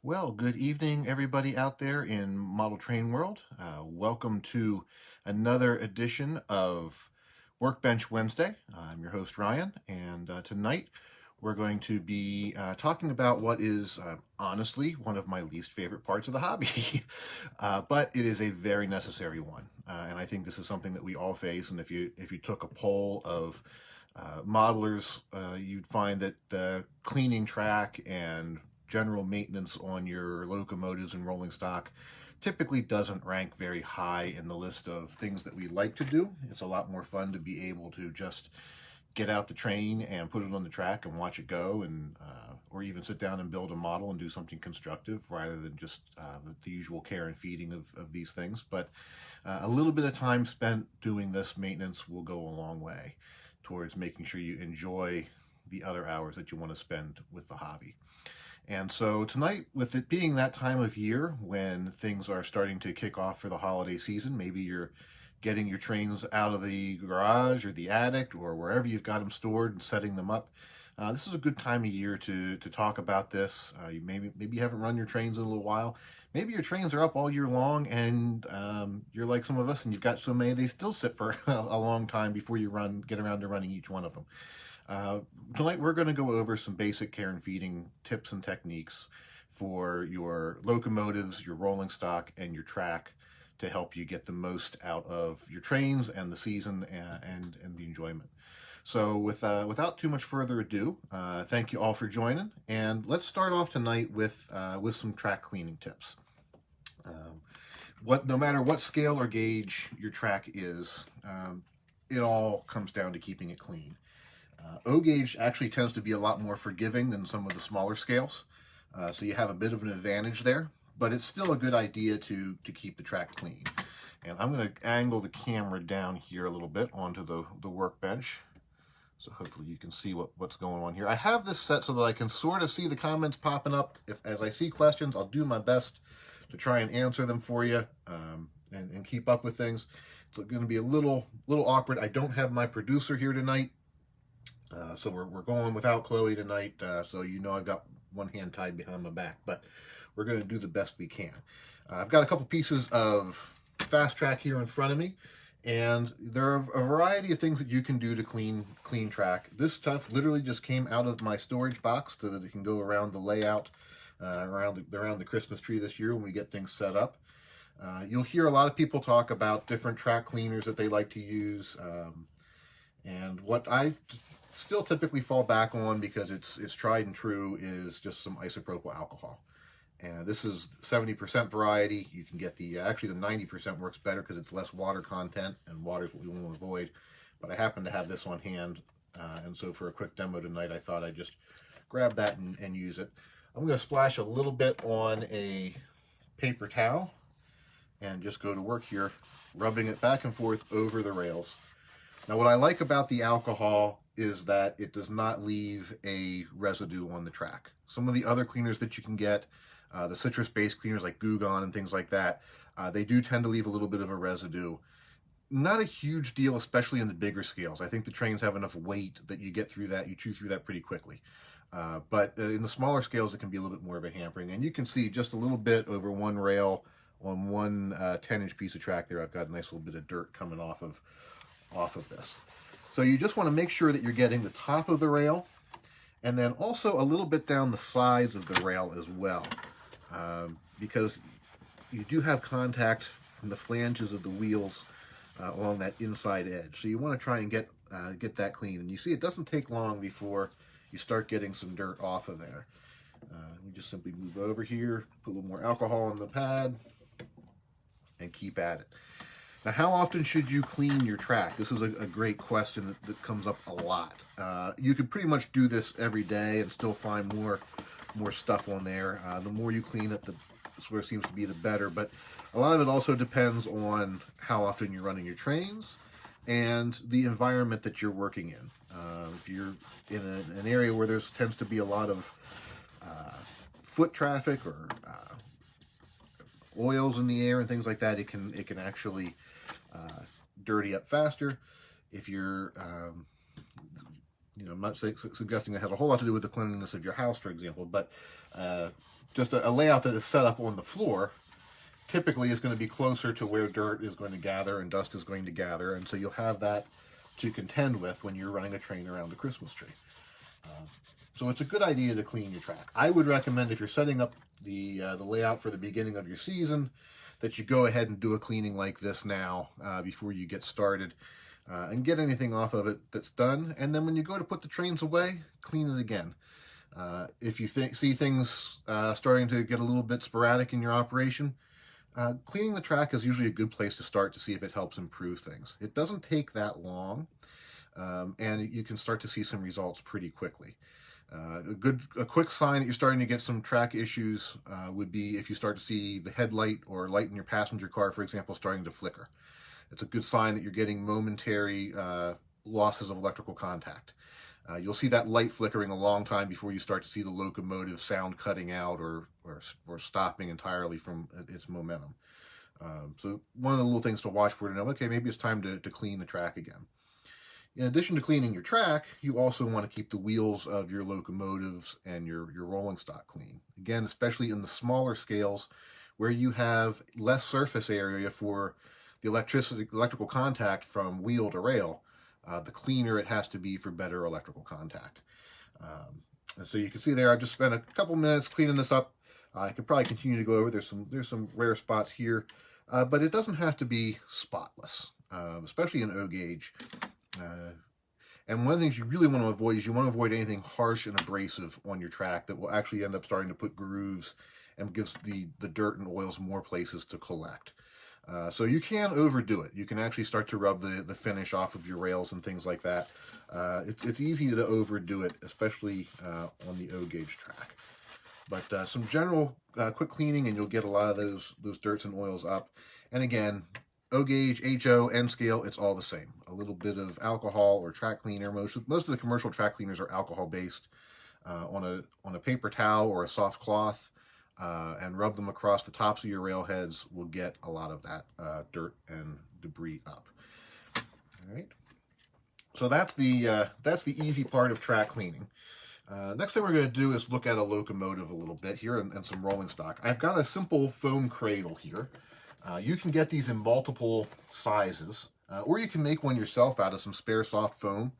Well, good evening, everybody out there in Model Train World. Welcome to another edition of Workbench Wednesday. I'm your host, Ryan, and tonight we're going to be talking about what is honestly one of my least favorite parts of the hobby, but it is a very necessary one. And I think this is something that we all face. And if you took a poll of modelers, you'd find that cleaning track and general maintenance on your locomotives and rolling stock typically doesn't rank very high in the list of things that we like to do. It's a lot more fun to be able to just get out the train and put it on the track and watch it go, and or even sit down and build a model and do something constructive rather than just the usual care and feeding of these things. But a little bit of time spent doing this maintenance will go a long way towards making sure you enjoy the other hours that you want to spend with the hobby. And so tonight, with it being that time of year when things are starting to kick off for the holiday season, maybe you're getting your trains out of the garage or the attic or wherever you've got them stored and setting them up. This is a good time of year to talk about this. Maybe you haven't run your trains in a little while. Maybe your trains are up all year long, and you're like some of us, and you've got so many they still sit for a long time before you get around to running each one of them. Uh, Tonight we're going to go over some basic care and feeding tips and techniques for your locomotives, your rolling stock, and your track to help you get the most out of your trains and the season and the enjoyment. So without too much further ado, thank you all for joining, and let's start off tonight with some track cleaning tips. No matter what scale or gauge your track is, it all comes down to keeping it clean. O gauge actually tends to be a lot more forgiving than some of the smaller scales, so you have a bit of an advantage there, but it's still a good idea to keep the track clean. And I'm going to angle the camera down here a little bit onto the workbench, so hopefully you can see what's going on here. I have this set so that I can sort of see the comments popping up. As I see questions, I'll do my best to try and answer them for you, and keep up with things. It's going to be a little awkward. I don't have my producer here tonight. So we're going without Chloe tonight, so I've got one hand tied behind my back, but we're going to do the best we can. I've got a couple pieces of fast track here in front of me, and there are a variety of things that you can do to clean track. This stuff literally just came out of my storage box so that it can go around the layout around the Christmas tree this year when we get things set up. You'll hear a lot of people talk about different track cleaners that they like to use, and what I still typically fall back on, because it's tried and true, is just some isopropyl alcohol. And this is 70% variety. You can get actually the 90% works better because it's less water content, and water is what we want to avoid. But I happen to have this on hand, and so for a quick demo tonight, I thought I'd just grab that and use it. I'm going to splash a little bit on a paper towel and just go to work here, rubbing it back and forth over the rails. Now, what I like about the alcohol is that it does not leave a residue on the track. Some of the other cleaners that you can get, the citrus-based cleaners like Goo Gone and things like that, they do tend to leave a little bit of a residue. Not a huge deal, especially in the bigger scales. I think the trains have enough weight that you chew through that pretty quickly. But in the smaller scales, it can be a little bit more of a hampering. And you can see just a little bit over one rail on one 10-inch piece of track there. I've got a nice little bit of dirt coming off of this. So you just want to make sure that you're getting the top of the rail, and then also a little bit down the sides of the rail as well, because you do have contact from the flanges of the wheels along that inside edge. So you want to try and get that clean. And you see it doesn't take long before you start getting some dirt off of there. We just simply move over here, put a little more alcohol on the pad, and keep at it. Now, how often should you clean your track? This is a great question that comes up a lot. You could pretty much do this every day and still find more stuff on there. The more you clean it, the sort of seems to be the better. But a lot of it also depends on how often you're running your trains and the environment that you're working in. If you're in an area where there tends to be a lot of foot traffic or oils in the air and things like that, it can actually dirty up faster. If you're I'm not suggesting it has a whole lot to do with the cleanliness of your house, for example, but just a layout that is set up on the floor typically is going to be closer to where dirt is going to gather and dust is going to gather, and so you'll have that to contend with when you're running a train around the Christmas tree. So it's a good idea to clean your track. I would recommend, if you're setting up the layout for the beginning of your season, that you go ahead and do a cleaning like this now before you get started, and get anything off of it that's done. And then when you go to put the trains away, clean it again. If you see things starting to get a little bit sporadic in your operation, cleaning the track is usually a good place to start to see if it helps improve things. It doesn't take that long, and you can start to see some results pretty quickly. A quick sign that you're starting to get some track issues would be if you start to see the headlight or light in your passenger car, for example, starting to flicker. It's a good sign that you're getting momentary losses of electrical contact. You'll see that light flickering a long time before you start to see the locomotive sound cutting out or stopping entirely from its momentum. So one of the little things to watch for to know, okay, maybe it's time to clean the track again. In addition to cleaning your track, you also want to keep the wheels of your locomotives and your rolling stock clean. Again, especially in the smaller scales where you have less surface area for the electrical contact from wheel to rail, the cleaner it has to be for better electrical contact. And so you can see there, I just spent a couple minutes cleaning this up. I could probably continue to go over. There's some rare spots here, but it doesn't have to be spotless, especially in O gauge. And one of the things you really want to avoid is you want to avoid anything harsh and abrasive on your track that will actually end up starting to put grooves and gives the dirt and oils more places to collect. So you can overdo it. You can actually start to rub the finish off of your rails and things like that. It's easy to overdo it, especially on the O gauge track. But some general quick cleaning and you'll get a lot of those dirts and oils up. And again, O gauge, HO, N scale, it's all the same. A little bit of alcohol or track cleaner. Most of the commercial track cleaners are alcohol based. On a paper towel or a soft cloth, and rub them across the tops of your rail heads will get a lot of that dirt and debris up. All right. So that's the easy part of track cleaning. Next thing we're going to do is look at a locomotive a little bit here and some rolling stock. I've got a simple foam cradle here. You can get these in multiple sizes, or you can make one yourself out of some spare soft foam.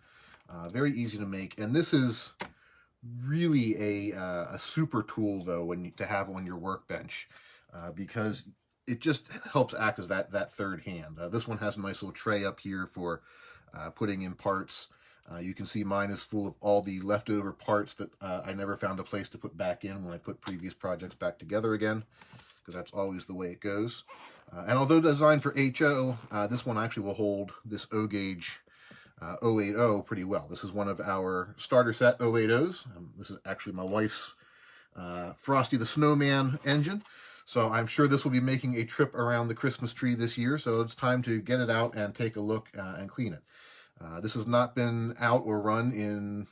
Very easy to make, and this is really a super tool though to have on your workbench, because it just helps act as that third hand. This one has a nice little tray up here for putting in parts. You can see mine is full of all the leftover parts that I never found a place to put back in when I put previous projects back together again, because that's always the way it goes. And although designed for HO, this one actually will hold this O gauge 080 pretty well. This is one of our starter set 080s. This is actually my wife's Frosty the Snowman engine. So I'm sure this will be making a trip around the Christmas tree this year. So it's time to get it out and take a look and clean it. This has not been out or run in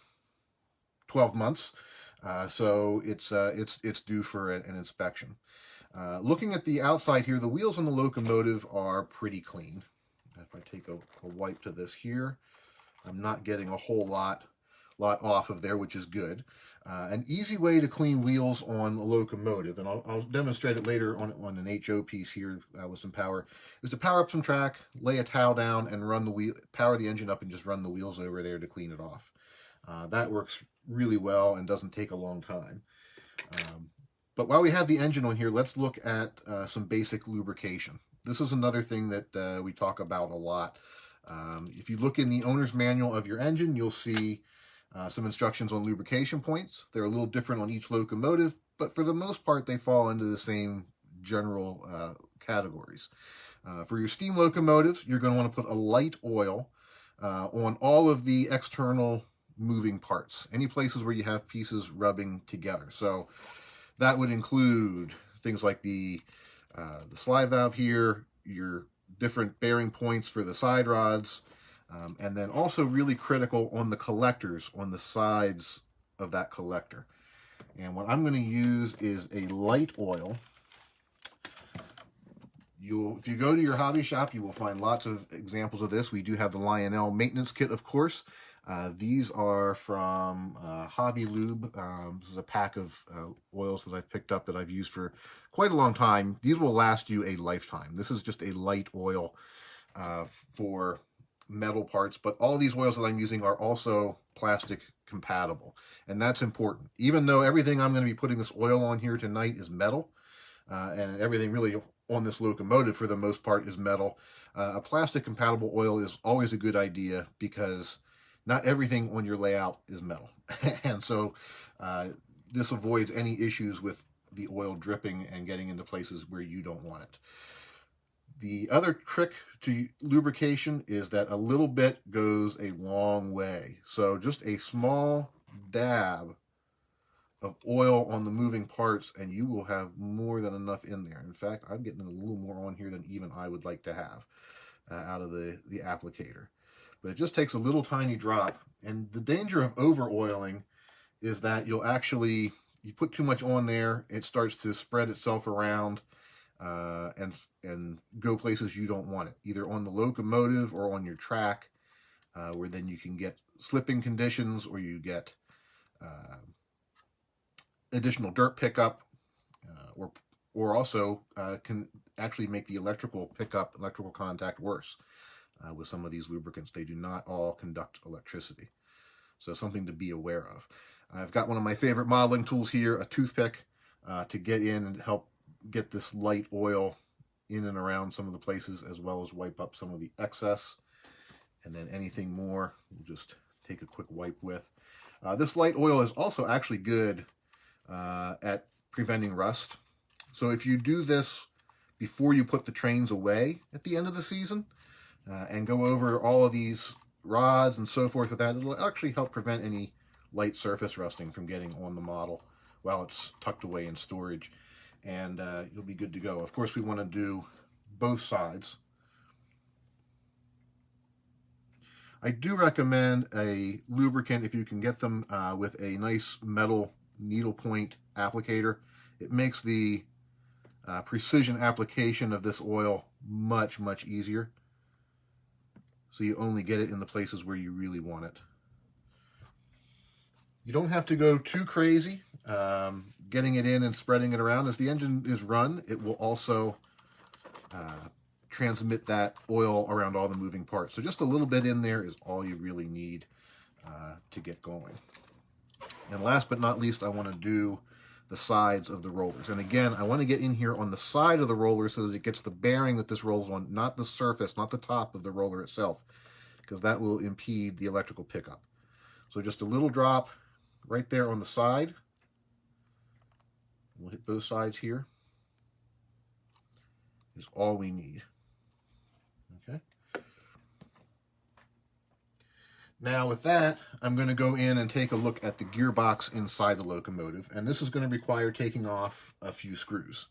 12 months. So it's due for an inspection. Looking at the outside here, the wheels on the locomotive are pretty clean. If I take a wipe to this here, I'm not getting a whole lot off of there, which is good. An easy way to clean wheels on a locomotive, and I'll demonstrate it later on an HO piece here with some power, is to power up some track, lay a towel down, and run the wheel, power the engine up, and just run the wheels over there to clean it off. That works really well and doesn't take a long time. But while we have the engine on here, let's look at some basic lubrication. This is another thing that we talk about a lot. If you look in the owner's manual of your engine, you'll see some instructions on lubrication points. They're a little different on each locomotive, but for the most part, they fall into the same general categories. For your steam locomotives, you're going to want to put a light oil on all of the external moving parts, any places where you have pieces rubbing together. So that would include things like the slide valve here, your different bearing points for the side rods, and then also really critical on the collectors on the sides of that collector. And what I'm going to use is a light oil. If you go to your hobby shop, you will find lots of examples of this. We do have the Lionel maintenance kit, of course. These are from Hobby Lube. This is a pack of oils that I've picked up that I've used for quite a long time. These will last you a lifetime. This is just a light oil for metal parts, but all these oils that I'm using are also plastic compatible, and that's important. Even though everything I'm going to be putting this oil on here tonight is metal, and everything really on this locomotive for the most part is metal, a plastic compatible oil is always a good idea because not everything on your layout is metal. And so this avoids any issues with the oil dripping and getting into places where you don't want it. The other trick to lubrication is that a little bit goes a long way. So just a small dab of oil on the moving parts and you will have more than enough in there. In fact, I'm getting a little more on here than even I would like to have out of the applicator. But it just takes a little tiny drop. And the danger of over oiling is that you put too much on there, it starts to spread itself around and go places you don't want it, either on the locomotive or on your track, where then you can get slipping conditions or you get additional dirt pickup, or also can actually make the electrical contact worse. With some of these lubricants, they do not all conduct electricity. So something to be aware of. I've got one of my favorite modeling tools here, a toothpick, to get in and help get this light oil in and around some of the places, as well as wipe up some of the excess. And then anything more, we'll just take a quick wipe with. This light oil is also actually good at preventing rust. So if you do this before you put the trains away at the end of the season, and go over all of these rods and so forth with that, it'll actually help prevent any light surface rusting from getting on the model while it's tucked away in storage, and you'll be good to go. Of course, we want to do both sides. I do recommend a lubricant if you can get them with a nice metal needlepoint applicator. It makes the precision application of this oil much, much easier. So you only get it in the places where you really want it. You don't have to go too crazy getting it in and spreading it around. As the engine is run, it will also transmit that oil around all the moving parts. So just a little bit in there is all you really need to get going. And last but not least, I want to do the sides of the rollers. And again, I want to get in here on the side of the roller so that it gets the bearing that this rolls on, not the surface, not the top of the roller itself, because that will impede the electrical pickup. So just a little drop right there on the side. We'll hit both sides here. Is all we need. Okay. Now with that, I'm going to go in and take a look at the gearbox inside the locomotive, and this is going to require taking off a few screws.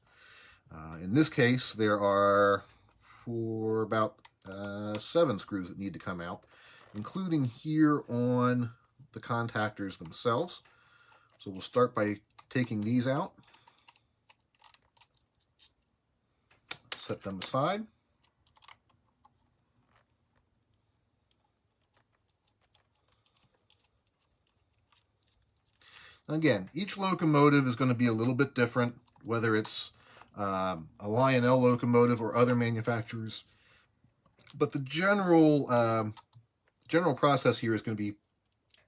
In this case, there are about 7 screws that need to come out, including here on the contactors themselves. So we'll start by taking these out, set them aside. Again, each locomotive is going to be a little bit different, whether it's a Lionel locomotive or other manufacturers. But the general process here is going to be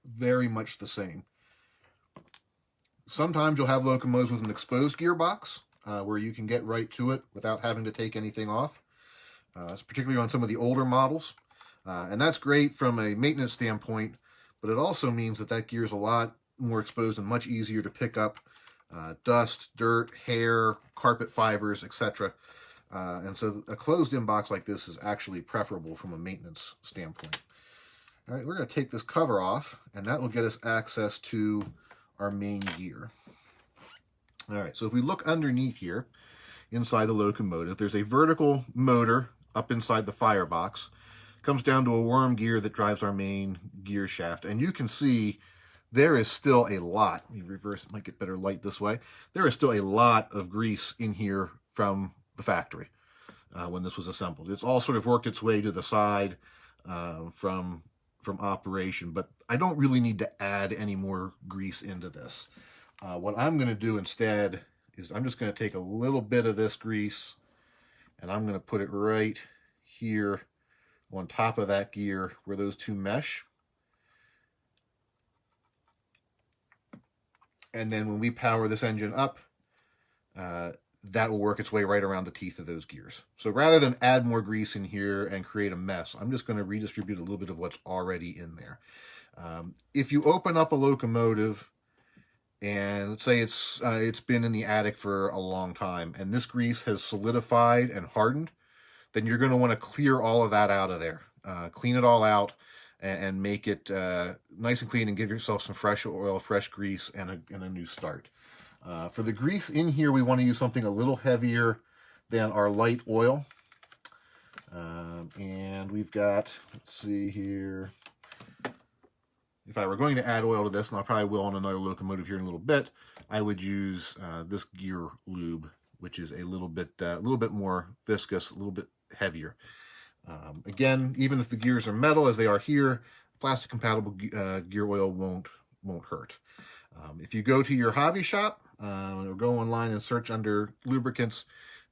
very much the same. Sometimes you'll have locomotives with an exposed gearbox where you can get right to it without having to take anything off. It's particularly on some of the older models. And that's great from a maintenance standpoint, but it also means that that gear is a lot more exposed and much easier to pick up dust, dirt, hair, carpet fibers, etc. And so a closed-in box like this is actually preferable from a maintenance standpoint. All right, we're going to take this cover off, and that will get us access to our main gear. All right, so if we look underneath here, inside the locomotive, there's a vertical motor up inside the firebox. It comes down to a worm gear that drives our main gear shaft, and you can see there is still a lot. Let me reverse, it might get better light this way. There is still a lot of grease in here from the factory when this was assembled. It's all sort of worked its way to the side from from operation, but I don't really need to add any more grease into this. What I'm going to do instead is I'm just going to take a little bit of this grease and I'm going to put it right here on top of that gear where those two mesh. And then when we power this engine up, that will work its way right around the teeth of those gears. So rather than add more grease in here and create a mess, I'm just going to redistribute a little bit of what's already in there. If you open up a locomotive and let's say it's been in the attic for a long time and this grease has solidified and hardened, then you're going to want to clear all of that out of there. Clean it all out and make it nice and clean and give yourself some fresh oil, fresh grease, and a new start. For the grease in here, we want to use something a little heavier than our light oil. And we've got, let's see here. If I were going to add oil to this, and I probably will on another locomotive here in a little bit, I would use this gear lube, which is a little bit more viscous, a little bit heavier. Again, even if the gears are metal as they are here, plastic compatible gear oil won't hurt. If you go to your hobby shop or go online and search under lubricants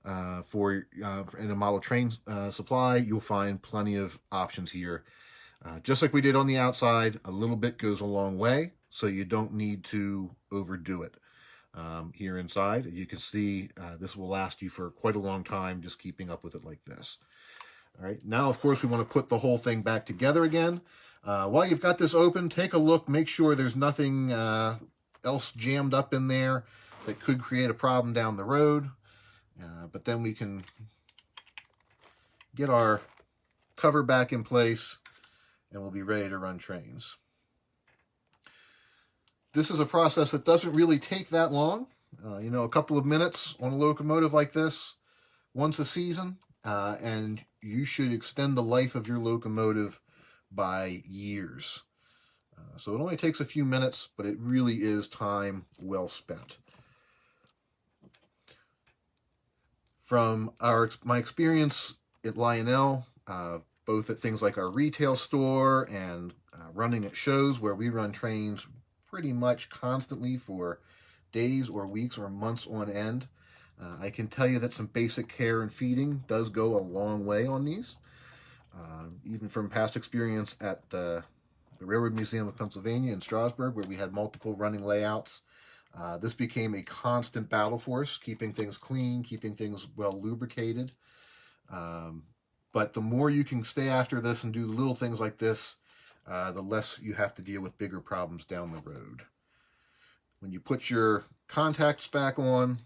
in a model train supply, you'll find plenty of options here. Just like we did on the outside, a little bit goes a long way, so you don't need to overdo it. Here inside, you can see this will last you for quite a long time, just keeping up with it like this. All right, now of course we want to put the whole thing back together again. While you've got this open, take a look, make sure there's nothing else jammed up in there that could create a problem down the road. But then we can get our cover back in place and we'll be ready to run trains. This is a process that doesn't really take that long. A couple of minutes on a locomotive like this once a season, and you should extend the life of your locomotive by years. So it only takes a few minutes, but it really is time well spent. From my experience at Lionel, both at things like our retail store and running at shows where we run trains pretty much constantly for days or weeks or months on end, I can tell you that some basic care and feeding does go a long way on these. Even from past experience at the Railroad Museum of Pennsylvania in Strasburg, where we had multiple running layouts, this became a constant battle for us, keeping things clean, keeping things well lubricated. But the more you can stay after this and do little things like this, the less you have to deal with bigger problems down the road. When you put your contacts back on,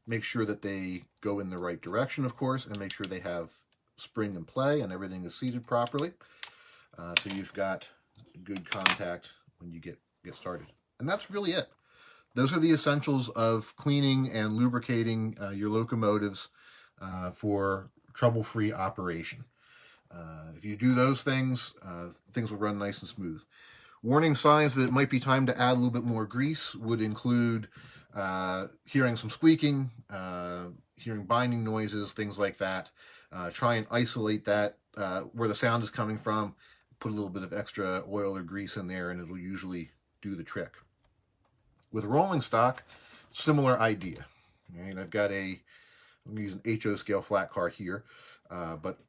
make sure that they go in the right direction, of course, and make sure they have spring and play and everything is seated properly. So you've got good contact when you get started. And that's really it. Those are the essentials of cleaning and lubricating your locomotives for trouble-free operation. If you do those things, things will run nice and smooth. Warning signs that it might be time to add a little bit more grease would include hearing some squeaking, hearing binding noises, things like that. Try and isolate that where the sound is coming from. Put a little bit of extra oil or grease in there and it'll usually do the trick. With rolling stock, similar idea. All right, I'm using an HO scale flat car here, but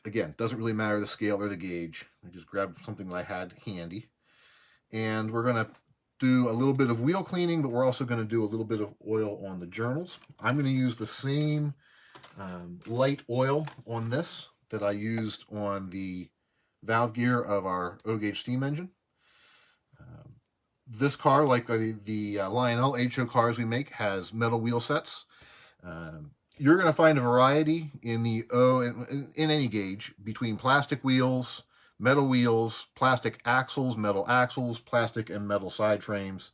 again, doesn't really matter the scale or the gauge. I just grabbed something that I had handy. And we're going to do a little bit of wheel cleaning, but we're also going to do a little bit of oil on the journals. I'm going to use the same light oil on this that I used on the valve gear of our O-gauge steam engine. This car, like the Lionel HO cars we make, has metal wheel sets. You're going to find a variety in the in any gauge between plastic wheels, metal wheels, plastic axles, metal axles, plastic and metal side frames.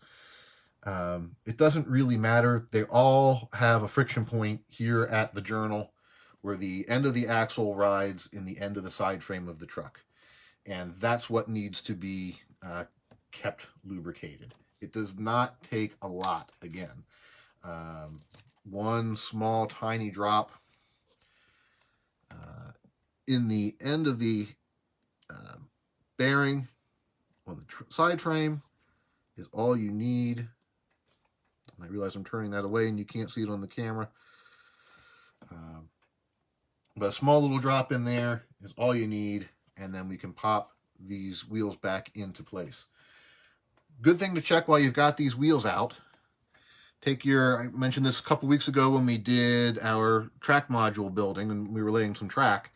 It doesn't really matter. They all have a friction point here at the journal where the end of the axle rides in the end of the side frame of the truck. And that's what needs to be kept lubricated. It does not take a lot, again. One small tiny drop in the end of the bearing on the side frame is all you need. And I realize I'm turning that away and you can't see it on the camera. But a small little drop in there is all you need, and then we can pop these wheels back into place. Good thing to check while you've got these wheels out. I mentioned this a couple weeks ago when we did our track module building and we were laying some track,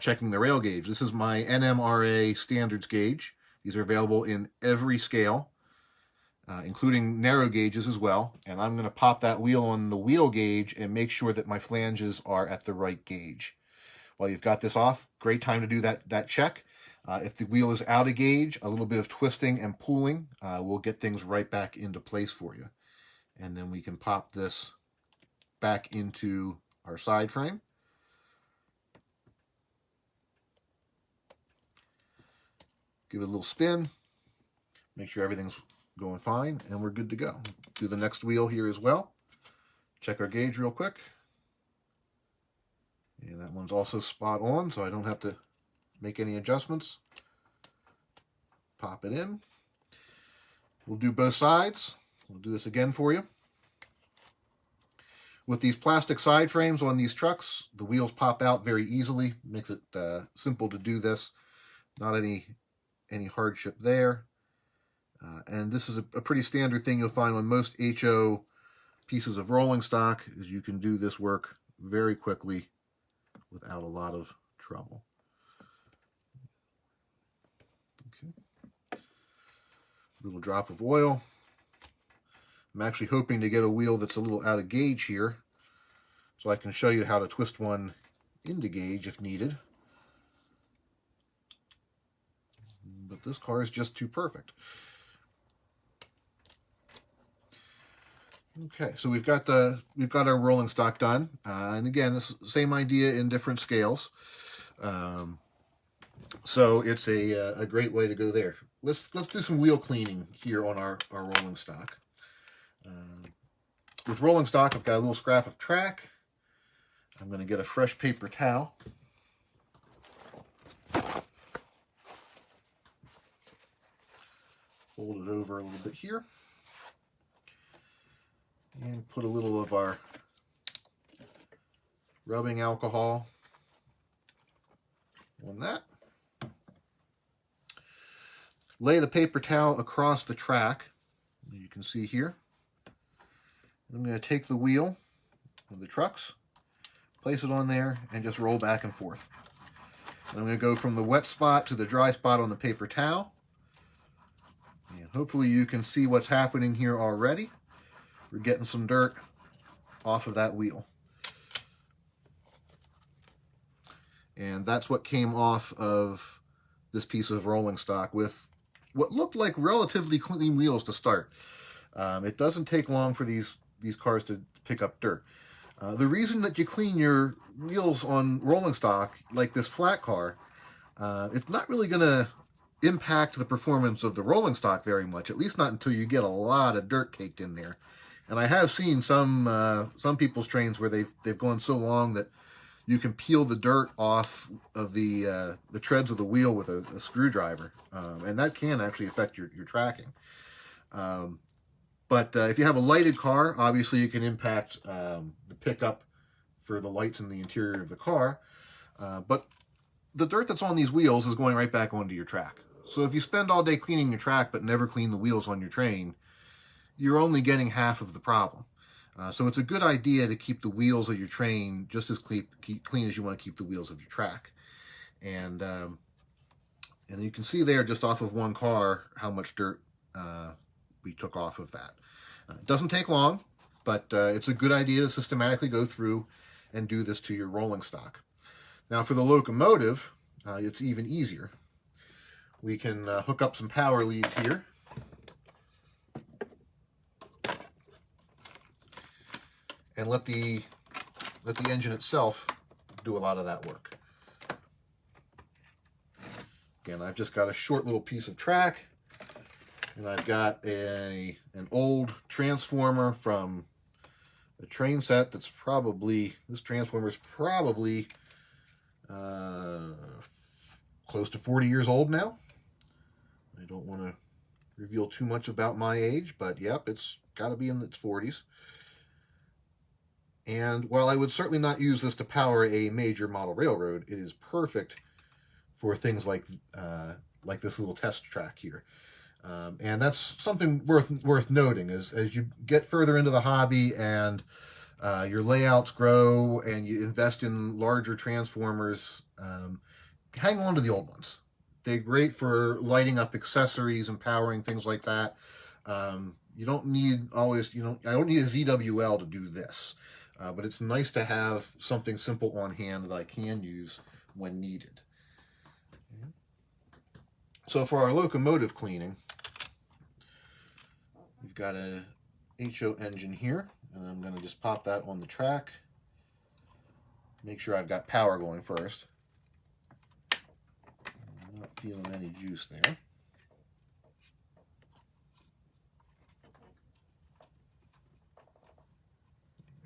checking the rail gauge. This is my NMRA standards gauge. These are available in every scale, including narrow gauges as well. And I'm going to pop that wheel on the wheel gauge and make sure that my flanges are at the right gauge. While you've got this off, great time to do that check. If the wheel is out of gauge, a little bit of twisting and pulling will get things right back into place for you. And then we can pop this back into our side frame. Give it a little spin. Make sure everything's going fine, and we're good to go. Do the next wheel here as well. Check our gauge real quick. And that one's also spot on, so I don't have to make any adjustments. Pop it in. We'll do both sides. We'll do this again for you. With these plastic side frames on these trucks, the wheels pop out very easily. Makes it simple to do this. Not any hardship there. And this is a pretty standard thing you'll find on most HO pieces of rolling stock, is you can do this work very quickly without a lot of trouble. Okay. Little drop of oil. I'm actually hoping to get a wheel that's a little out of gauge here, so I can show you how to twist one into gauge if needed. But this car is just too perfect. Okay, so we've got our rolling stock done, and again, this is the same idea in different scales. So it's a great way to go there. Let's do some wheel cleaning here on our rolling stock. With rolling stock, I've got a little scrap of track. I'm going to get a fresh paper towel. Fold it over a little bit here. And put a little of our rubbing alcohol on that. Lay the paper towel across the track, as you can see here. I'm going to take the wheel of the trucks, place it on there, and just roll back and forth. And I'm going to go from the wet spot to the dry spot on the paper towel. And hopefully you can see what's happening here already. We're getting some dirt off of that wheel. And that's what came off of this piece of rolling stock with what looked like relatively clean wheels to start. It doesn't take long for these cars to pick up dirt. The reason that you clean your wheels on rolling stock, like this flat car, it's not really going to impact the performance of the rolling stock very much, at least not until you get a lot of dirt caked in there. And I have seen some people's trains where they've gone so long that you can peel the dirt off of the treads of the wheel with a screwdriver, and that can actually affect your tracking. But if you have a lighted car, obviously you can impact the pickup for the lights in the interior of the car. But the dirt that's on these wheels is going right back onto your track. So if you spend all day cleaning your track but never clean the wheels on your train, you're only getting half of the problem. So it's a good idea to keep the wheels of your train just as clean as you want to keep the wheels of your track. And you can see there, just off of one car, how much dirt we took off of that. It doesn't take long, but it's a good idea to systematically go through and do this to your rolling stock. Now for the locomotive, it's even easier. We can hook up some power leads here. And let the engine itself do a lot of that work. Again, I've just got a short little piece of track, and I've got an old transformer from a train set that's probably, this transformer is probably close to 40 years old now. I don't want to reveal too much about my age, but yep, it's got to be in its 40s. And while I would certainly not use this to power a major model railroad, it is perfect for things like this little test track here. And that's something worth noting is as you get further into the hobby and your layouts grow and you invest in larger transformers, hang on to the old ones. They're great for lighting up accessories and powering things like that. You don't need always, I don't need a ZWL to do this, but it's nice to have something simple on hand that I can use when needed. So for our locomotive cleaning, we've got a HO engine here, and I'm going to just pop that on the track. Make sure I've got power going first. I'm not feeling any juice there.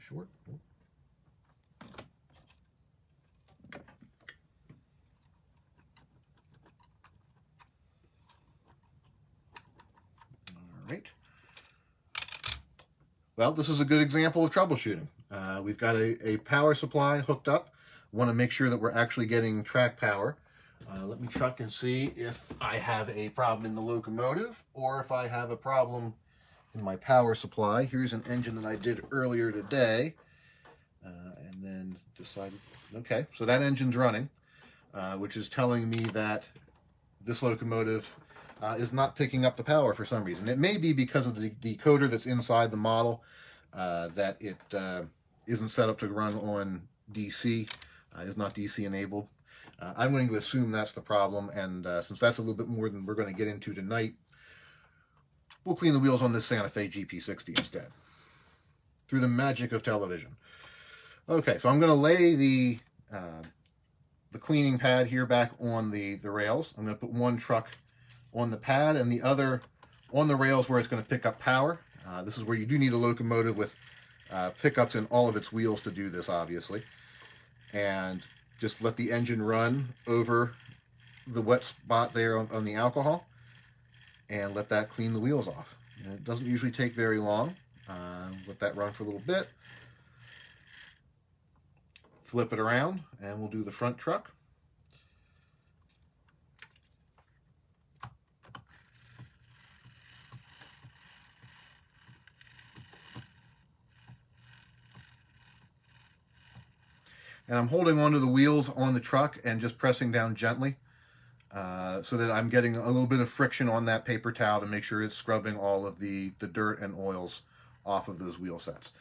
Short. All right. Well, this is a good example of troubleshooting. We've got a power supply hooked up. Want to make sure that we're actually getting track power. Let me check and see if I have a problem in the locomotive or if I have a problem in my power supply. Here's an engine that I did earlier today and then decided, okay, so that engine's running, which is telling me that this locomotive is not picking up the power for some reason. It may be because of the decoder that's inside the model, that it isn't set up to run on DC, is not DC enabled. I'm going to assume that's the problem, and since that's a little bit more than we're going to get into tonight, we'll clean the wheels on this Santa Fe GP60 instead, through the magic of television. Okay, so I'm going to lay the cleaning pad here back on the rails. I'm going to put one truck on the pad and the other on the rails where it's going to pick up power. This is where you do need a locomotive with pickups in all of its wheels to do this, obviously. And just let the engine run over the wet spot there on the alcohol and let that clean the wheels off. And it doesn't usually take very long. Let that run for a little bit. Flip it around and we'll do the front truck. And I'm holding onto the wheels on the truck and just pressing down gently so that I'm getting a little bit of friction on that paper towel to make sure it's scrubbing all of the dirt and oils off of those wheel sets.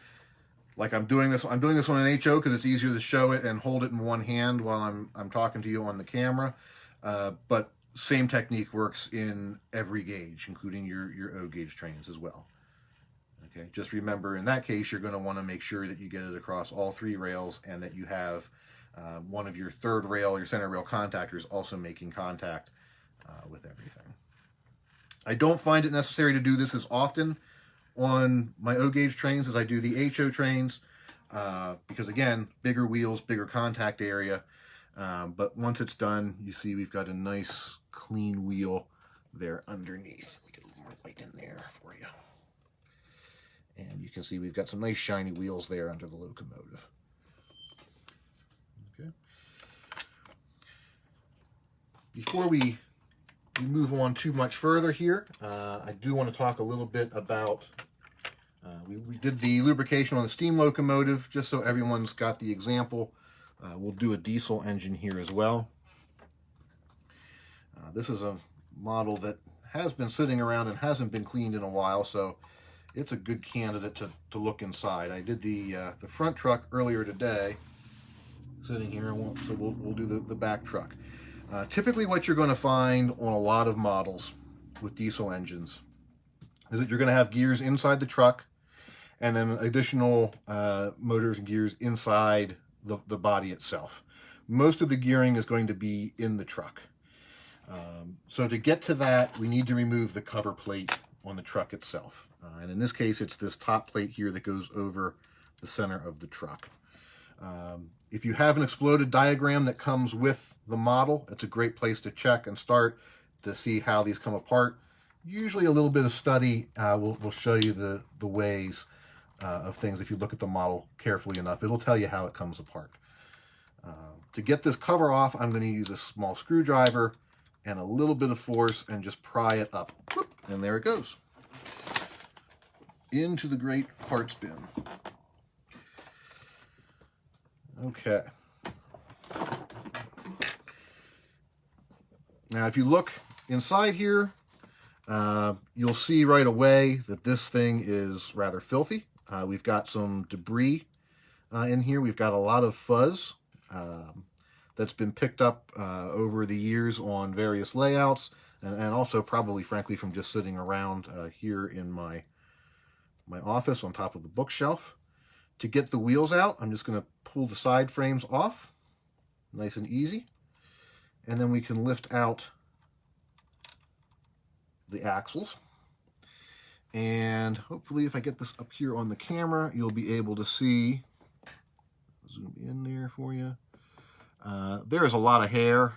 Like I'm doing this on an HO because it's easier to show it and hold it in one hand while I'm talking to you on the camera. But same technique works in every gauge, including your O gauge trains as well. Okay, just remember in that case, you're going to want to make sure that you get it across all three rails and that you have one of your third rail, your center rail contactors also making contact with everything. I don't find it necessary to do this as often on my O gauge trains as I do the HO trains because again, bigger wheels, bigger contact area. But once it's done, you see we've got a nice clean wheel there underneath. Let me get a little more light in there for you. And you can see we've got some nice shiny wheels there under the locomotive. Okay. Before we move on too much further here, I do want to talk a little bit about, we did the lubrication on the steam locomotive, just so everyone's got the example. We'll do a diesel engine here as well. This is a model that has been sitting around and hasn't been cleaned in a while, so it's a good candidate to look inside. I did the front truck earlier today, sitting here, so we'll do the back truck. Typically what you're going to find on a lot of models with diesel engines is that you're going to have gears inside the truck and then additional motors and gears inside the body itself. Most of the gearing is going to be in the truck. So to get to that, we need to remove the cover plate on the truck itself. And in this case, it's this top plate here that goes over the center of the truck. If you have an exploded diagram that comes with the model, it's a great place to check and start to see how these come apart. Usually a little bit of study will show you the ways of things. If you look at the model carefully enough, it'll tell you how it comes apart. To get this cover off, I'm going to use a small screwdriver and a little bit of force and just pry it up. Whoop, and there it goes. Into the great parts bin. Okay. Now, if you look inside here, you'll see right away that this thing is rather filthy. We've got some debris in here. We've got a lot of fuzz that's been picked up over the years on various layouts, and also probably, frankly, from just sitting around here in my office on top of the bookshelf. To get the wheels out, I'm just going to pull the side frames off, nice and easy, and then we can lift out the axles. And hopefully, if I get this up here on the camera, you'll be able to see, zoom in there for you. There is a lot of hair,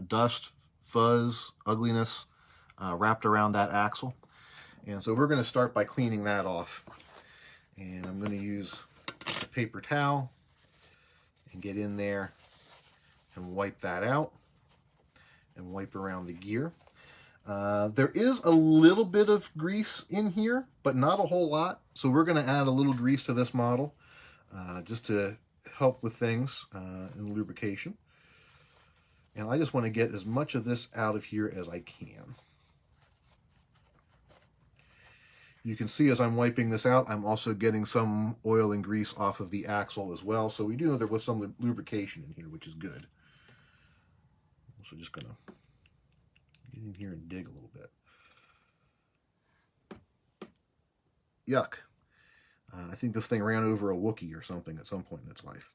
dust, fuzz, ugliness wrapped around that axle. And so we're going to start by cleaning that off. And I'm going to use a paper towel and get in there and wipe that out and wipe around the gear. There is a little bit of grease in here, but not a whole lot. So we're going to add a little grease to this model just to help with things in lubrication. And I just want to get as much of this out of here as I can. You can see as I'm wiping this out, I'm also getting some oil and grease off of the axle as well. So we do know there was some lubrication in here, which is good. So just going to get in here and dig a little bit. Yuck. I think this thing ran over a Wookiee or something at some point in its life.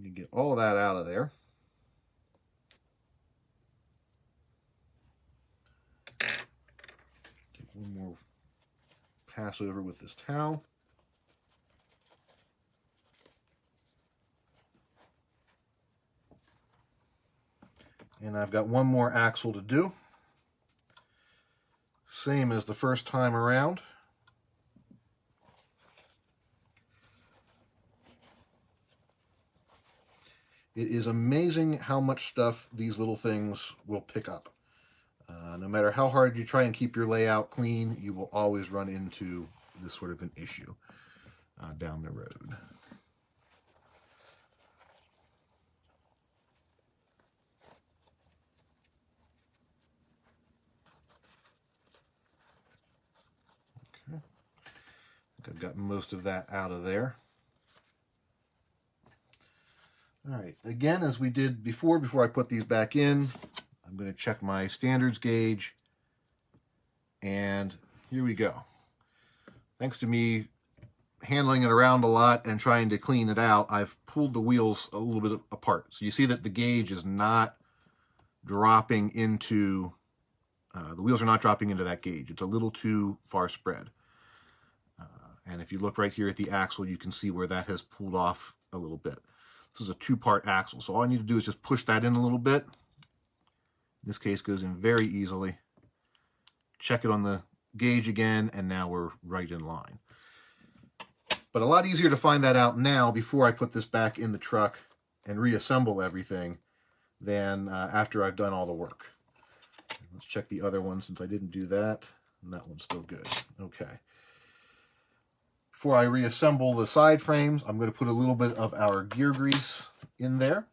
You get all that out of there. Take one more pass over with this towel. And I've got one more axle to do. Same as the first time around. It is amazing how much stuff these little things will pick up. No matter how hard you try and keep your layout clean, you will always run into this sort of an issue down the road. Okay. I think I've got most of that out of there. All right, again, as we did before I put these back in, I'm going to check my standards gauge, and here we go. Thanks to me handling it around a lot and trying to clean it out, I've pulled the wheels a little bit apart. So you see that the gauge is not dropping into, the wheels are not dropping into that gauge. It's a little too far spread. And if you look right here at the axle, you can see where that has pulled off a little bit. This is a two-part axle, so all I need to do is just push that in a little bit. In this case, goes in very easily. Check it on the gauge again, and now we're right in line. But a lot easier to find that out now before I put this back in the truck and reassemble everything than after I've done all the work. Let's check the other one since I didn't do that, and that one's still good. Okay. Before I reassemble the side frames, I'm going to put a little bit of our gear grease in there.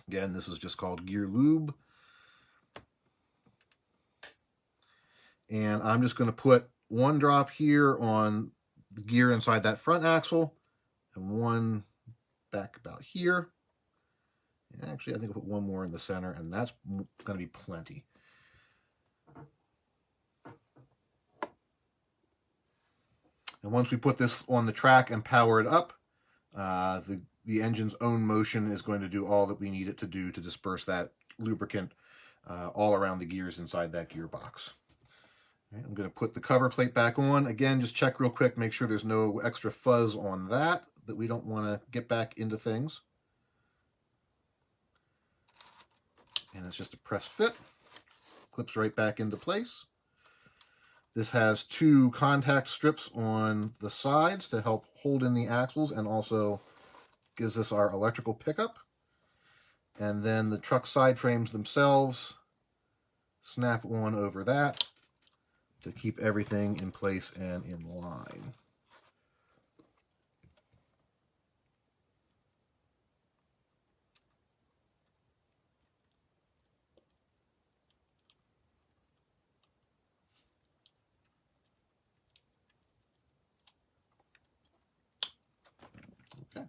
Again, this is just called gear lube. And I'm just going to put one drop here on the gear inside that front axle and one back about here. And actually, I think I'll put one more in the center, and that's going to be plenty. And once we put this on the track and power it up, the engine's own motion is going to do all that we need it to do to disperse that lubricant all around the gears inside that gearbox. Okay, I'm going to put the cover plate back on. Again, just check real quick, make sure there's no extra fuzz on that. that we don't want to get back into things. And it's just a press fit. Clips right back into place. This has 2 contact strips on the sides to help hold in the axles and also gives us our electrical pickup. And then the truck side frames themselves snap on over that to keep everything in place and in line. Okay.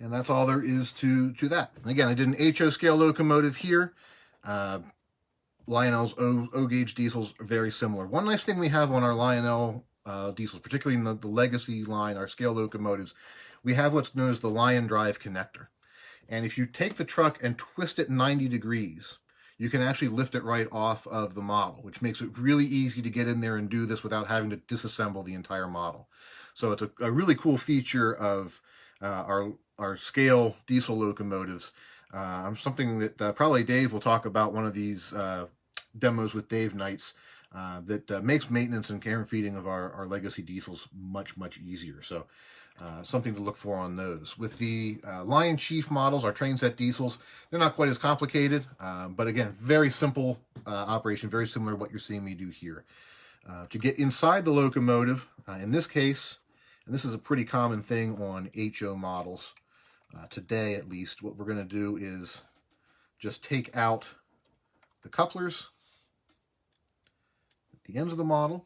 And that's all there is to that. And again, I did an HO scale locomotive here. Lionel's O gauge diesels are very similar. One nice thing we have on our Lionel diesels, particularly in the legacy line, our scale locomotives, we have what's known as the Lion Drive connector. And if you take the truck and twist it 90 degrees, you can actually lift it right off of the model, which makes it really easy to get in there and do this without having to disassemble the entire model. So it's a really cool feature of our scale diesel locomotives. Something that probably Dave will talk about one of these demos with Dave Knights that makes maintenance and care and feeding of our legacy diesels much easier. So something to look for on those. With the Lion Chief models, our train set diesels, they're not quite as complicated, but again, very simple operation, very similar to what you're seeing me do here. To get inside the locomotive, in this case, and this is a pretty common thing on HO models, today at least, what we're going to do is just take out the couplers at the ends of the model.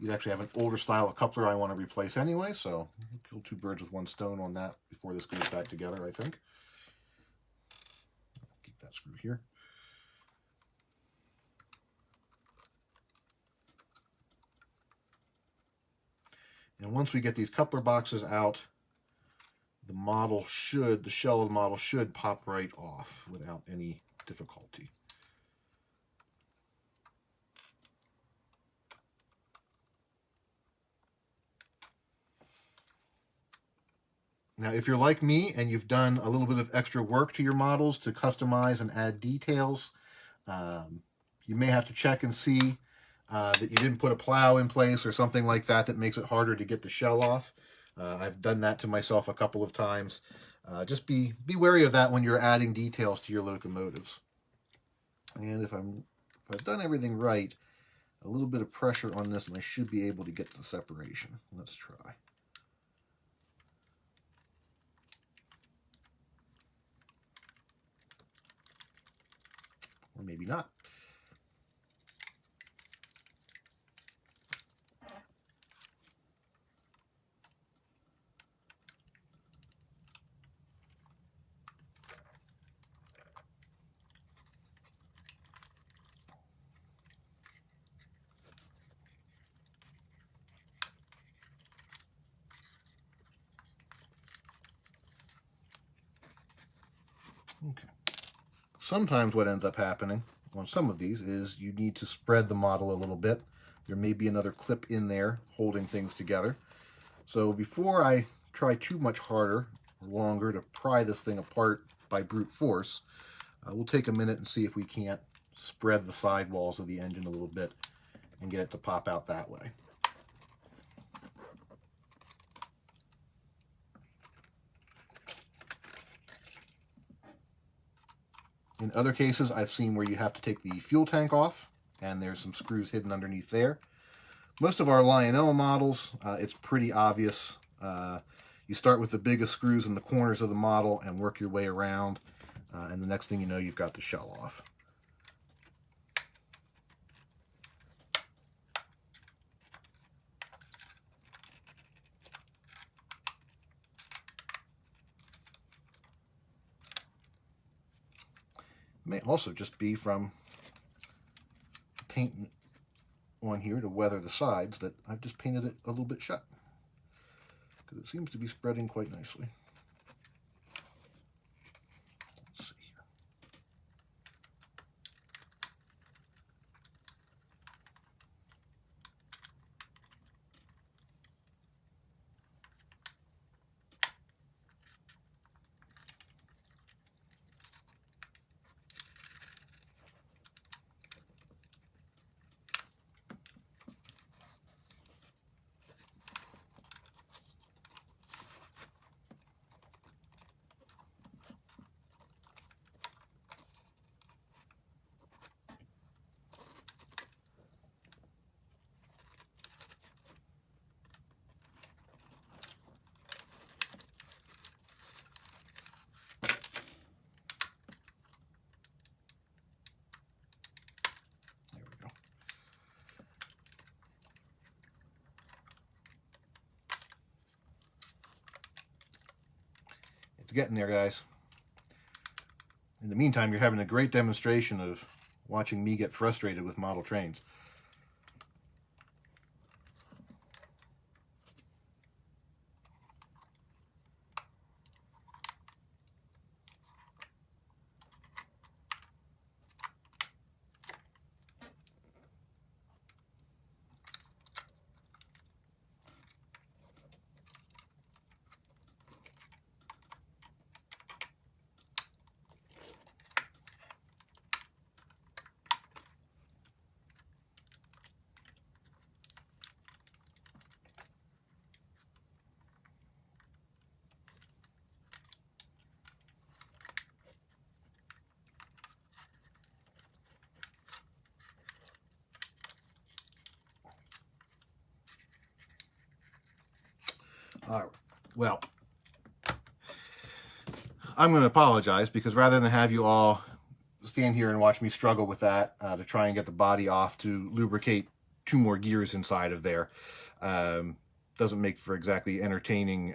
You actually have an older style of coupler I want to replace anyway, so kill 2 birds with 1 stone on that before this goes back together, I think. Keep that screw here. And once we get these coupler boxes out, the shell of the model should pop right off without any difficulty. Now, if you're like me and you've done a little bit of extra work to your models to customize and add details, you may have to check and see that you didn't put a plow in place or something like that that makes it harder to get the shell off. I've done that to myself a couple of times. Just be wary of that when you're adding details to your locomotives. And if I've done everything right, a little bit of pressure on this and I should be able to get the separation. Let's try. Or maybe not. Okay. Sometimes what ends up happening on some of these is you need to spread the model a little bit. There may be another clip in there holding things together. So before I try too much harder or longer to pry this thing apart by brute force, we'll take a minute and see if we can't spread the sidewalls of the engine a little bit and get it to pop out that way. In other cases, I've seen where you have to take the fuel tank off, and there's some screws hidden underneath there. Most of our Lionel models, it's pretty obvious. You start with the biggest screws in the corners of the model and work your way around, and the next thing you know, you've got the shell off. It may also just be from paint on here to weather the sides that I've just painted it a little bit shut, because it seems to be spreading quite nicely. Let's see here. It's getting there, guys. In the meantime, you're having a great demonstration of watching me get frustrated with model trains. All right. Well, I'm going to apologize because rather than have you all stand here and watch me struggle with that to try and get the body off to lubricate 2 more gears inside of there, doesn't make for exactly entertaining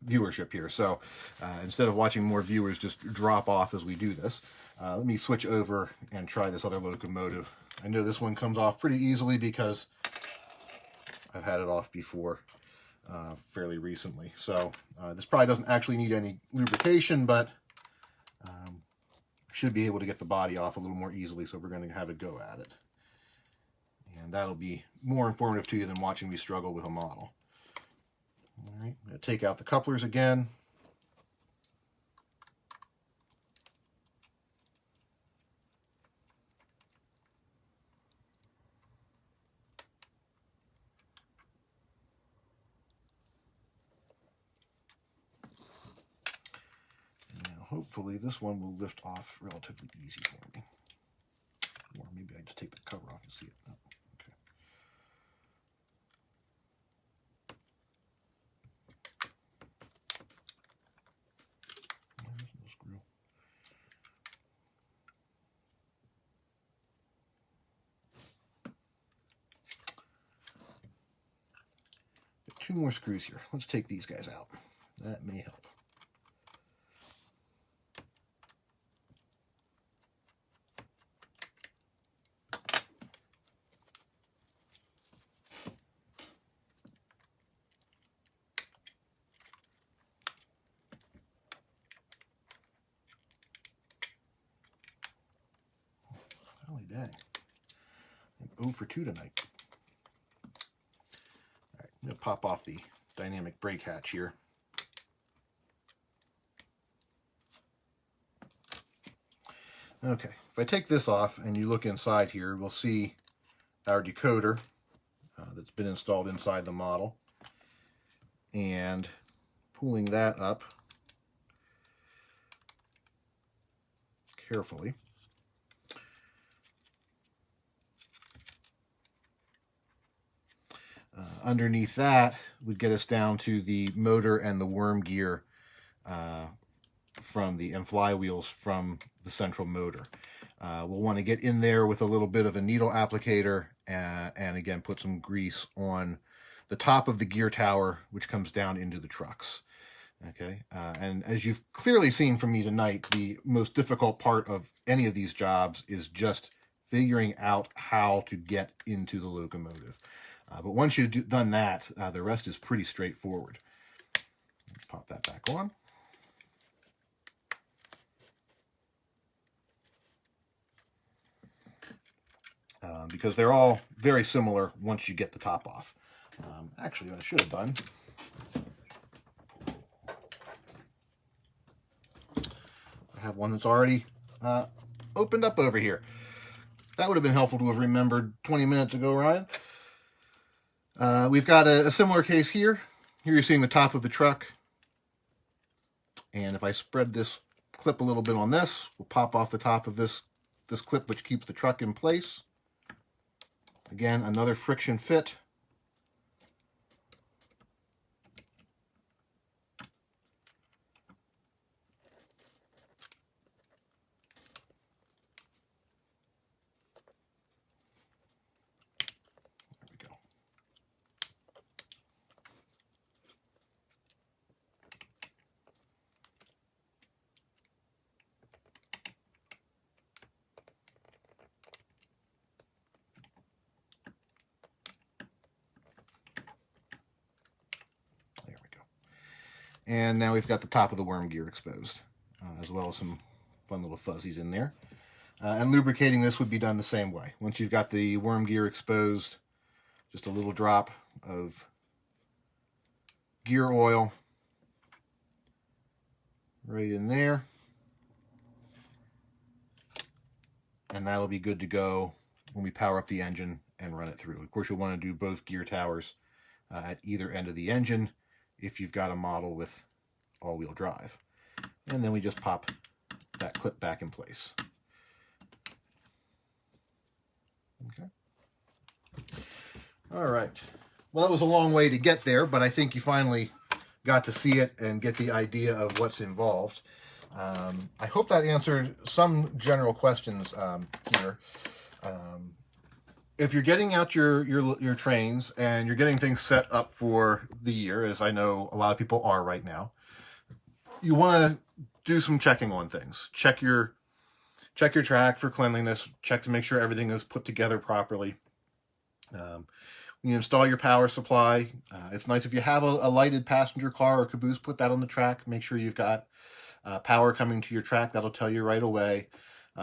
viewership here. So instead of watching more viewers just drop off as we do this, let me switch over and try this other locomotive. I know this one comes off pretty easily because I've had it off before fairly recently. So this probably doesn't actually need any lubrication, but should be able to get the body off a little more easily. So we're going to have a go at it. And that'll be more informative to you than watching me struggle with a model. All right, I'm going to take out the couplers again. Hopefully this one will lift off relatively easy for me. Or maybe I just take the cover off and see it. Oh, okay. There's no screw. Got 2 more screws here. Let's take these guys out. That may help. Holy dang. I'm 0 for 2 tonight. All right, I'm going to pop off the dynamic brake hatch here. Okay, if I take this off and you look inside here, we'll see our decoder that's been installed inside the model. And pulling that up carefully, underneath that would get us down to the motor and the worm gear and flywheels from the central motor. We'll want to get in there with a little bit of a needle applicator and again put some grease on the top of the gear tower, which comes down into the trucks. Okay, and as you've clearly seen from me tonight, the most difficult part of any of these jobs is just figuring out how to get into the locomotive. But once you've done that, the rest is pretty straightforward. Pop that back on. Because they're all very similar once you get the top off. Actually, what I should have done, I have one that's already opened up over here. That would have been helpful to have remembered 20 minutes ago, Ryan. We've got a similar case here. Here you're seeing the top of the truck. And if I spread this clip a little bit on this, we'll pop off the top of this clip, which keeps the truck in place. Again, another friction fit. There we go. And now we've got the top of the worm gear exposed, as well as some fun little fuzzies in there. And lubricating this would be done the same way. Once you've got the worm gear exposed, just a little drop of gear oil right in there. And that'll be good to go when we power up the engine and run it through. Of course, you'll want to do both gear towers at either end of the engine if you've got a model with all-wheel drive. And then we just pop that clip back in place. Okay. All right. Well, that was a long way to get there, but I think you finally got to see it and get the idea of what's involved. I hope that answered some general questions here. If you're getting out your trains and you're getting things set up for the year, as I know a lot of people are right now, you want to do some checking on things. Check your track for cleanliness. Check to make sure everything is put together properly. When you install your power supply, it's nice if you have a lighted passenger car or caboose, put that on the track. Make sure you've got power coming to your track. That'll tell you right away,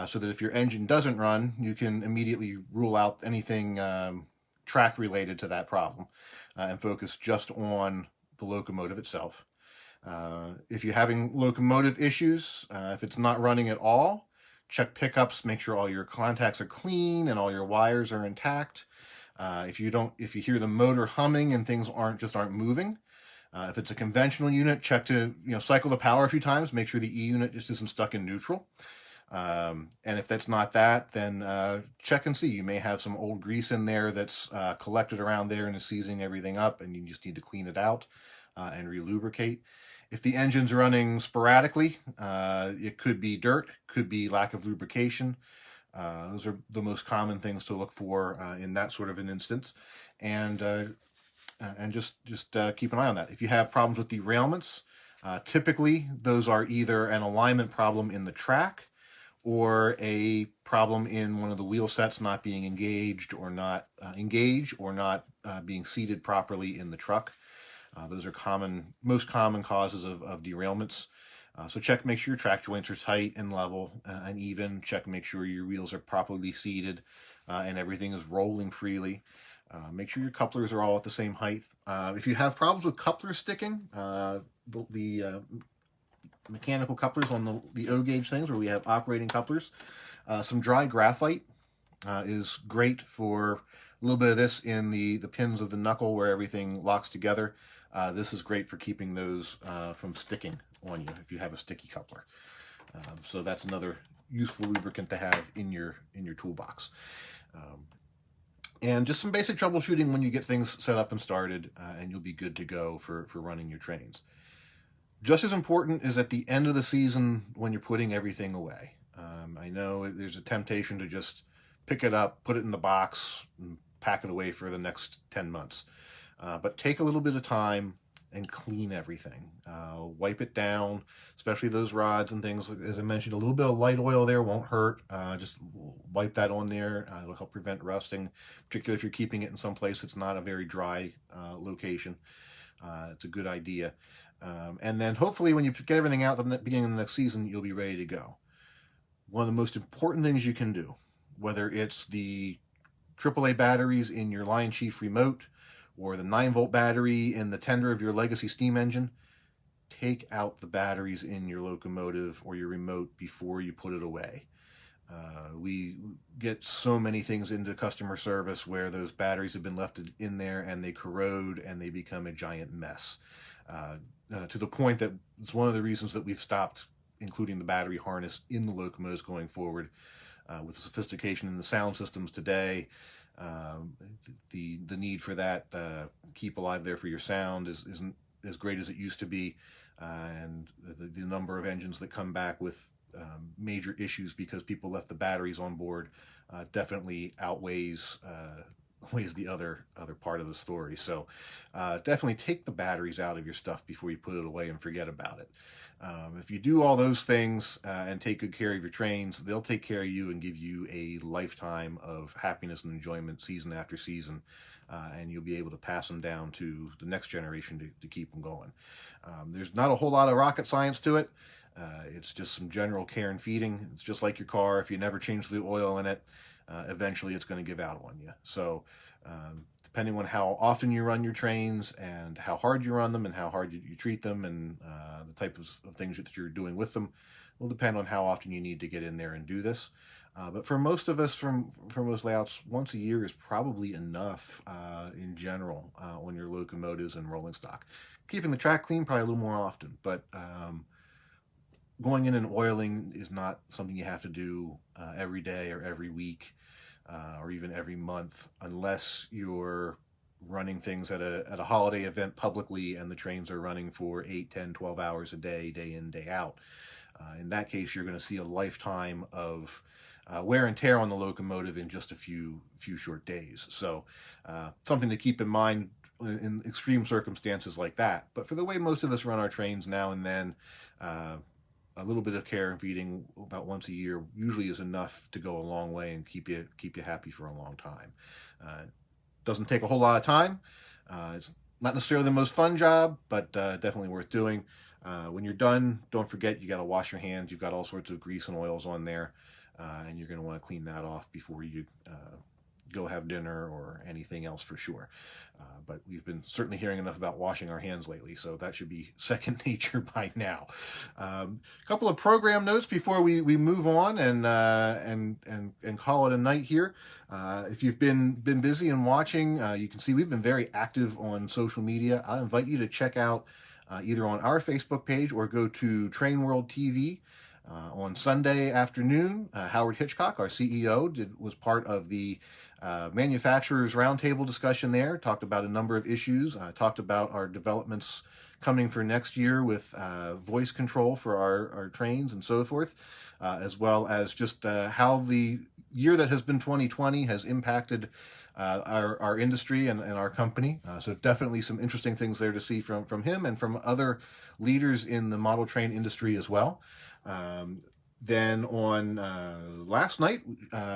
so that if your engine doesn't run, you can immediately rule out anything track related to that problem and focus just on the locomotive itself. If you're having locomotive issues, if it's not running at all, check pickups, make sure all your contacts are clean and all your wires are intact. If you hear the motor humming and things aren't moving, if it's a conventional unit, check to cycle the power a few times, make sure the E unit just isn't stuck in neutral. And if that's not that, then check and see. You may have some old grease in there that's collected around there and is seizing everything up, and you just need to clean it out and relubricate. If the engine's running sporadically, it could be dirt, could be lack of lubrication. Those are the most common things to look for in that sort of an instance, and just keep an eye on that. If you have problems with derailments, typically those are either an alignment problem in the track or a problem in one of the wheel sets not being engaged or not being seated properly in the truck. Those are most common causes of derailments. So check, make sure your track joints are tight and level and even. Check, make sure your wheels are properly seated and everything is rolling freely. Make sure your couplers are all at the same height. If you have problems with couplers sticking, the mechanical couplers on the O gauge things where we have operating couplers, some dry graphite is great for a little bit of this in the pins of the knuckle where everything locks together. This is great for keeping those from sticking on you if you have a sticky coupler. So that's another useful lubricant to have in your toolbox. And just some basic troubleshooting when you get things set up and started, and you'll be good to go for running your trains. Just as important is at the end of the season when you're putting everything away. I know there's a temptation to just pick it up, put it in the box, and pack it away for the next 10 months. But take a little bit of time and clean everything. Wipe it down, especially those rods and things. As I mentioned, a little bit of light oil there won't hurt. Just wipe that on there. It'll help prevent rusting, particularly if you're keeping it in some place that's not a very dry location. It's a good idea. And then hopefully when you get everything out at the beginning of the next season, you'll be ready to go. One of the most important things you can do, whether it's the AAA batteries in your Lion Chief remote or the 9-volt battery in the tender of your legacy steam engine, take out the batteries in your locomotive or your remote before you put it away. We get so many things into customer service where those batteries have been left in there and they corrode and they become a giant mess. To the point that it's one of the reasons that we've stopped including the battery harness in the locomotives going forward. With the sophistication in the sound systems today, the need for that keep alive there for your sound isn't as great as it used to be, and the number of engines that come back with major issues because people left the batteries on board definitely outweighs weighs the other part of the story. So definitely take the batteries out of your stuff before you put it away and forget about it. If you do all those things and take good care of your trains, they'll take care of you and give you a lifetime of happiness and enjoyment season after season. And you'll be able to pass them down to the next generation to keep them going. There's not a whole lot of rocket science to it. It's just some general care and feeding. It's just like your car. If you never change the oil in it, eventually it's going to give out on you. So depending on how often you run your trains and how hard you run them and how hard you treat them and the type of things that you're doing with them will depend on how often you need to get in there and do this. But for most of us, from most layouts, once a year is probably enough in general on your locomotives and rolling stock. Keeping the track clean probably a little more often, but going in and oiling is not something you have to do every day or every week or even every month, unless you're running things at a holiday event publicly and the trains are running for 8, 10, 12 hours a day, day in, day out. In that case, you're going to see a lifetime of wear and tear on the locomotive in just a few short days. So something to keep in mind in extreme circumstances like that. But for the way most of us run our trains now and then, a little bit of care and feeding about once a year usually is enough to go a long way and keep you happy for a long time. Doesn't take a whole lot of time. It's not necessarily the most fun job, but definitely worth doing. When you're done, don't forget you got to wash your hands. You've got all sorts of grease and oils on there, and you're going to want to clean that off before you go have dinner or anything else for sure. But we've been certainly hearing enough about washing our hands lately, so that should be second nature by now. A couple of program notes before we move on and call it a night here. If you've been busy and watching, you can see we've been very active on social media. I invite you to check out either on our Facebook page or go to Train World TV. On Sunday afternoon, Howard Hitchcock, our CEO, was part of the manufacturers roundtable discussion there, talked about a number of issues, talked about our developments coming for next year with voice control for our trains and so forth, as well as just how the year that has been 2020 has impacted our industry and our company. So definitely some interesting things there to see from him and from other leaders in the model train industry as well. Then on last night,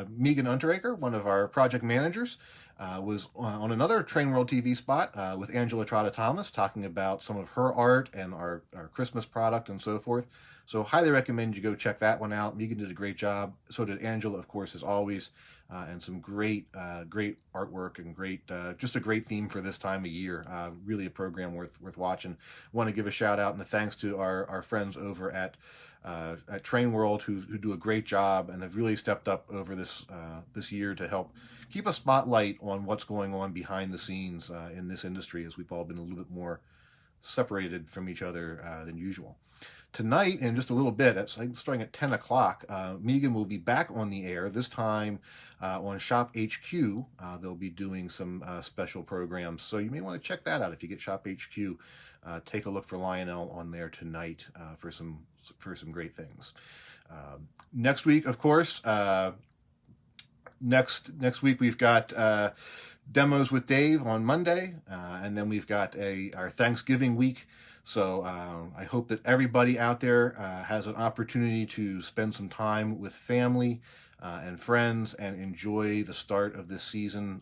Megan Unteraker, one of our project managers, was on another Train World TV spot with Angela Trotta Thomas, talking about some of her art and our Christmas product and so forth. So highly recommend you go check that one out. Megan did a great job. So did Angela, of course, as always, and some great artwork and just a great theme for this time of year. Really a program worth watching. Want to give a shout out and a thanks to our friends over at Train World who do a great job and have really stepped up over this year to help keep a spotlight on what's going on behind the scenes in this industry, as we've all been a little bit more separated from each other than usual. Tonight, in just a little bit, starting at 10 o'clock, Megan will be back on the air, this time on Shop HQ. They'll be doing some special programs, so you may want to check that out if you get Shop HQ. Take a look for Lionel on there tonight for some great things. Next week, of course, next week we've got demos with Dave on Monday, and then we've got our Thanksgiving week. So I hope that everybody out there has an opportunity to spend some time with family and friends and enjoy the start of this season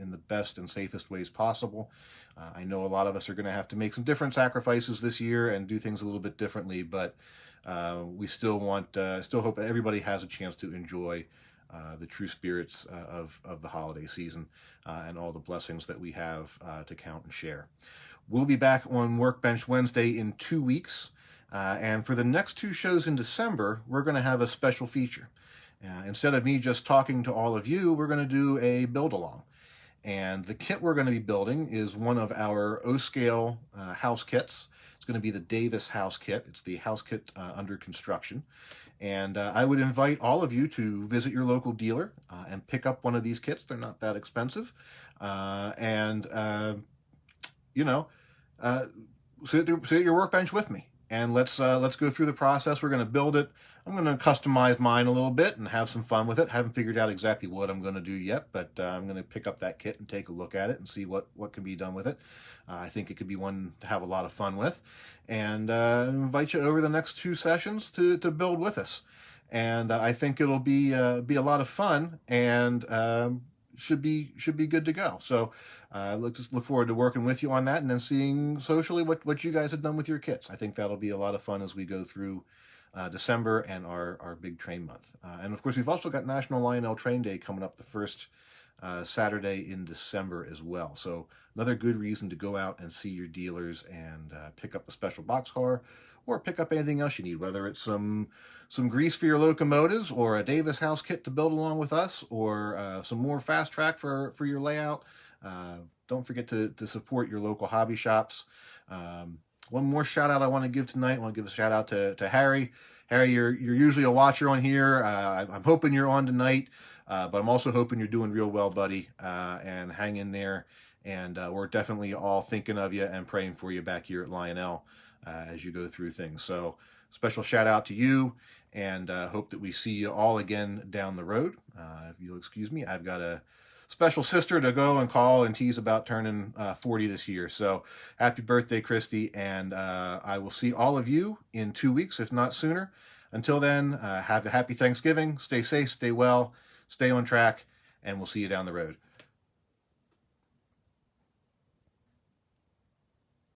in the best and safest ways possible. I know a lot of us are going to have to make some different sacrifices this year and do things a little bit differently, but we still hope that everybody has a chance to enjoy the true spirits of the holiday season and all the blessings that we have to count and share. We'll be back on Workbench Wednesday in 2 weeks. And for the next 2 shows in December, we're going to have a special feature. Instead of me just talking to all of you, we're going to do a build-along. And the kit we're going to be building is one of our O-scale house kits. It's going to be the Davis house kit. It's the house kit under construction. And I would invite all of you to visit your local dealer and pick up one of these kits. They're not that expensive. Sit at your workbench with me and let's go through the process. We're going to build it. I'm going to customize mine a little bit and have some fun with it. Haven't figured out exactly what I'm going to do yet, but I'm going to pick up that kit and take a look at it and see what can be done with it. I think it could be one to have a lot of fun with, and invite you over the next 2 sessions to build with us. And I think it'll be a lot of fun, and should be good to go. So just look forward to working with you on that, and then seeing socially what you guys have done with your kits. I think that'll be a lot of fun as we go through December and our big train month. And of course, we've also got National Lionel Train Day coming up the first Saturday in December as well. So another good reason to go out and see your dealers and pick up a special boxcar, or pick up anything else you need, whether it's some grease for your locomotives, or a Davis House kit to build along with us, or some more fast track for your layout. Don't forget to support your local hobby shops. One more shout out I want to give tonight. I want to give a shout out to Harry. Harry, you're usually a watcher on here. I'm hoping you're on tonight, but I'm also hoping you're doing real well, buddy, and hang in there. And we're definitely all thinking of you and praying for you back here at Lionel as you go through things. So special shout out to you, and hope that we see you all again down the road. If you'll excuse me, I've got a special sister to go and call and tease about turning 40 this year. So happy birthday, Christy, and I will see all of you in 2 weeks, if not sooner. Until then, have a happy Thanksgiving. Stay safe, stay well, stay on track, and we'll see you down the road.